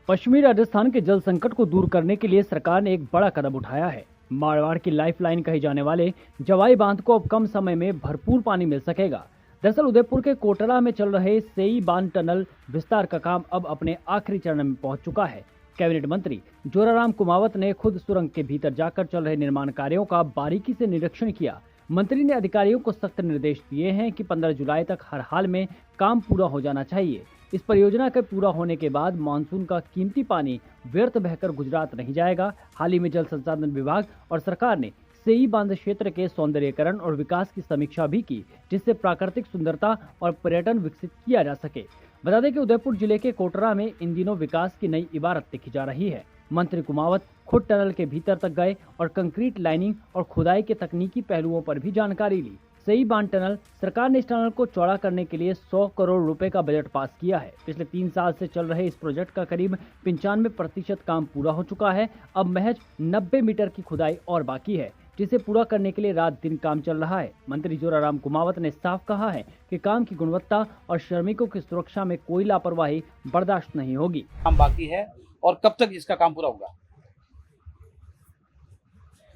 पश्चिमी राजस्थान के जल संकट को दूर करने के लिए सरकार ने एक बड़ा कदम उठाया है। मारवाड़ की लाइफलाइन कहे जाने वाले जवाई बांध को अब कम समय में भरपूर पानी मिल सकेगा। दरअसल उदयपुर के कोटड़ा में चल रहे सेई बांध टनल विस्तार का काम अब अपने आखिरी चरण में पहुंच चुका है। कैबिनेट मंत्री जोराराम कुमावत ने खुद सुरंग के भीतर जाकर चल रहे निर्माण कार्यों का बारीकी से निरीक्षण किया। मंत्री ने अधिकारियों को सख्त निर्देश दिए हैं कि 15 जुलाई तक हर हाल में काम पूरा हो जाना चाहिए। इस परियोजना के पूरा होने के बाद मानसून का कीमती पानी व्यर्थ बहकर गुजरात नहीं जाएगा। हाल ही में जल संसाधन विभाग और सरकार ने सेई बांध क्षेत्र के सौंदर्यीकरण और विकास की समीक्षा भी की, जिससे प्राकृतिक सुंदरता और पर्यटन विकसित किया जा सके। बता दें कि उदयपुर जिले के कोटरा में इन दिनों विकास की नई इबारत लिखी जा रही है। मंत्री कुमावत खुद टनल के भीतर तक गए और कंक्रीट लाइनिंग और खुदाई के तकनीकी पहलुओं पर भी जानकारी ली। सेई बांध टनल सरकार ने इस टनल को चौड़ा करने के लिए 100 करोड़ रुपए का बजट पास किया है। पिछले 3 साल से चल रहे इस प्रोजेक्ट का करीब 95% काम पूरा हो चुका है। अब महज 90 मीटर की खुदाई और बाकी है, जिसे पूरा करने के लिए रात दिन काम चल रहा है। मंत्री जोराराम कुमावत ने साफ कहा है कि काम की गुणवत्ता और श्रमिकों की सुरक्षा में कोई लापरवाही बर्दाश्त नहीं होगी। काम बाकी है और कब तक इसका काम पूरा होगा?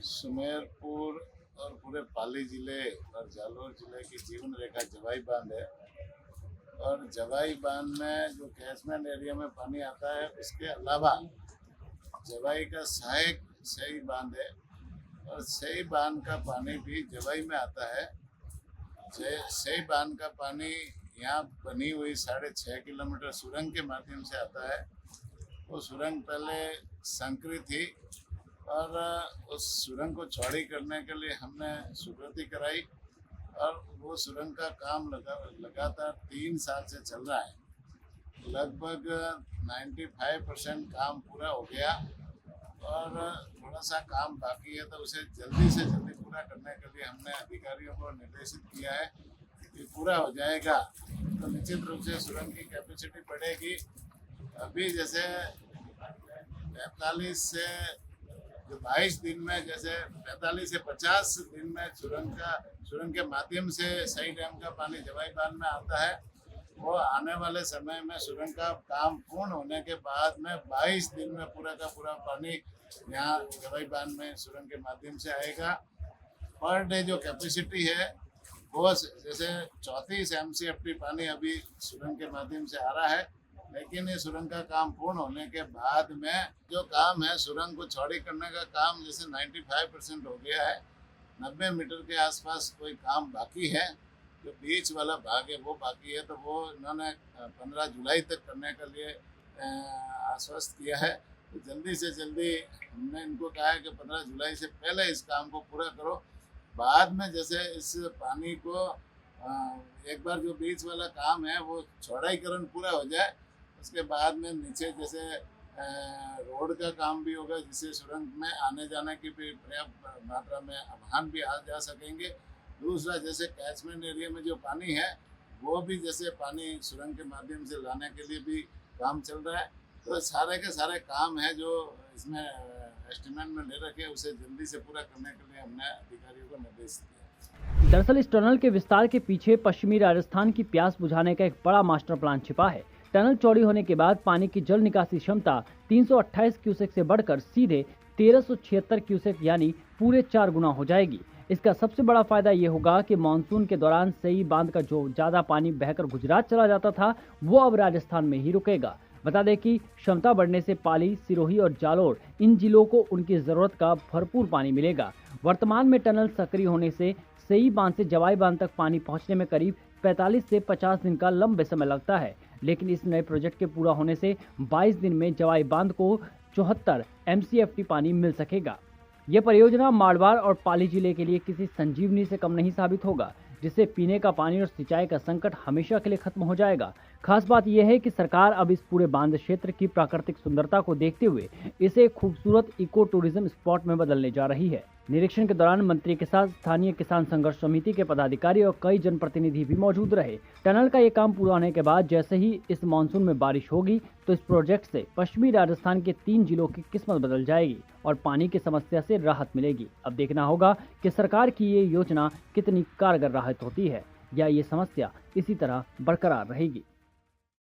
सुमेरपुर और पूरे पाली जिले और जालोर जिले की जीवन रेखा जवाई बांध है और जवाई बांध में जो कैचमेंट एरिया में पानी आता है, उसके अलावा जवाई का सहायक सेई बांध है और सेई बांध का पानी भी जवाई में आता है। सेई बांध का पानी यहाँ बनी हुई 6.5 किलोमीटर सुरंग के माध्यम से आता है। वो सुरंग पहले संकरी थी और उस सुरंग को चौड़ी करने के लिए हमने स्वीकृति कराई और वो सुरंग का काम लगातार 3 साल से चल रहा है। लगभग 95% काम पूरा हो गया और थोड़ा सा काम बाकी है, तो उसे जल्दी से जल्दी पूरा करने के लिए हमने अधिकारियों को निर्देशित किया है कि पूरा हो जाएगा तो निश्चित रूप से सुरंग की कैपेसिटी बढ़ेगी। अभी जैसे 45 से 22 दिन में, जैसे 45 से 50 दिन में सुरंग के माध्यम से सेई डैम का पानी जवाई बांध में आता है। वो आने वाले समय में सुरंग का काम पूर्ण होने के बाद में 22 दिन में पूरा का पूरा पानी यहाँ जवाई बांध में सुरंग के माध्यम से आएगा। पर डे जो कैपेसिटी है वो जैसे 34 MCFT पानी अभी सुरंग के माध्यम से आ रहा है, लेकिन ये सुरंग का काम पूर्ण होने के बाद में जो काम है, सुरंग को चौड़ी करने का काम जैसे 95% हो गया है। 90 मीटर के आसपास कोई काम बाकी है। जो बीच वाला भाग है वो बाकी है, तो वो इन्होंने 15 जुलाई तक करने के लिए आश्वस्त किया है। तो जल्दी से जल्दी हमने इनको कहा है कि 15 जुलाई से पहले इस काम को पूरा करो। बाद में जैसे इस पानी को एक बार जो बीच वाला काम है वो चौड़ाईकरण पूरा हो जाए, उसके बाद में नीचे जैसे रोड का काम भी होगा, जिससे सुरंग में आने जाने की भी पर्याप्त मात्रा में वाहन भी आ जा सकेंगे। दूसरा, जैसे कैचमेंट एरिया में जो पानी है वो भी जैसे पानी सुरंग के माध्यम से लाने के लिए भी काम चल रहा है। तो सारे के सारे काम है जो इसमें एस्टिमेट में ले रखे, उसे जल्दी से पूरा करने के लिए हमने अधिकारियों को निर्देश दिया। दरअसल इस टनल के विस्तार के पीछे पश्चिमी राजस्थान की प्यास बुझाने का एक बड़ा मास्टर प्लान छिपा है। टनल चौड़ी होने के बाद पानी की जल निकासी क्षमता 328 क्यूसेक से बढ़कर सीधे 1376 क्यूसेक यानी पूरे 4 गुना हो जाएगी। इसका सबसे बड़ा फायदा ये होगा कि मानसून के दौरान सेई बांध का जो ज्यादा पानी बहकर गुजरात चला जाता था, वो अब राजस्थान में ही रुकेगा। बता दें कि क्षमता बढ़ने से पाली, सिरोही और जालोर इन जिलों को उनकी जरूरत का भरपूर पानी मिलेगा। वर्तमान में टनल सक्रिय होने से सेई बांध से जवाई बांध तक पानी पहुंचने में करीब 45 से 50 दिन का लंबे समय लगता है, लेकिन इस नए प्रोजेक्ट के पूरा होने से 22 दिन में जवाई बांध को 74 MCFT पानी मिल सकेगा। यह परियोजना मारवाड़ और पाली जिले के लिए किसी संजीवनी से कम नहीं साबित होगा, जिससे पीने का पानी और सिंचाई का संकट हमेशा के लिए खत्म हो जाएगा। खास बात यह है कि सरकार अब इस पूरे बांध क्षेत्र की प्राकृतिक सुंदरता को देखते हुए इसे खूबसूरत इको टूरिज्म स्पॉट में बदलने जा रही है। निरीक्षण के दौरान मंत्री के साथ स्थानीय किसान संघर्ष समिति के पदाधिकारी और कई जनप्रतिनिधि भी मौजूद रहे। टनल का ये काम पूरा होने के बाद जैसे ही इस मानसून में बारिश होगी तो इस प्रोजेक्ट से पश्चिमी राजस्थान के 3 जिलों की किस्मत बदल जाएगी और पानी की समस्या से राहत मिलेगी। अब देखना होगा कि सरकार की ये योजना कितनी कारगर राहत होती है या ये समस्या इसी तरह बरकरार रहेगी।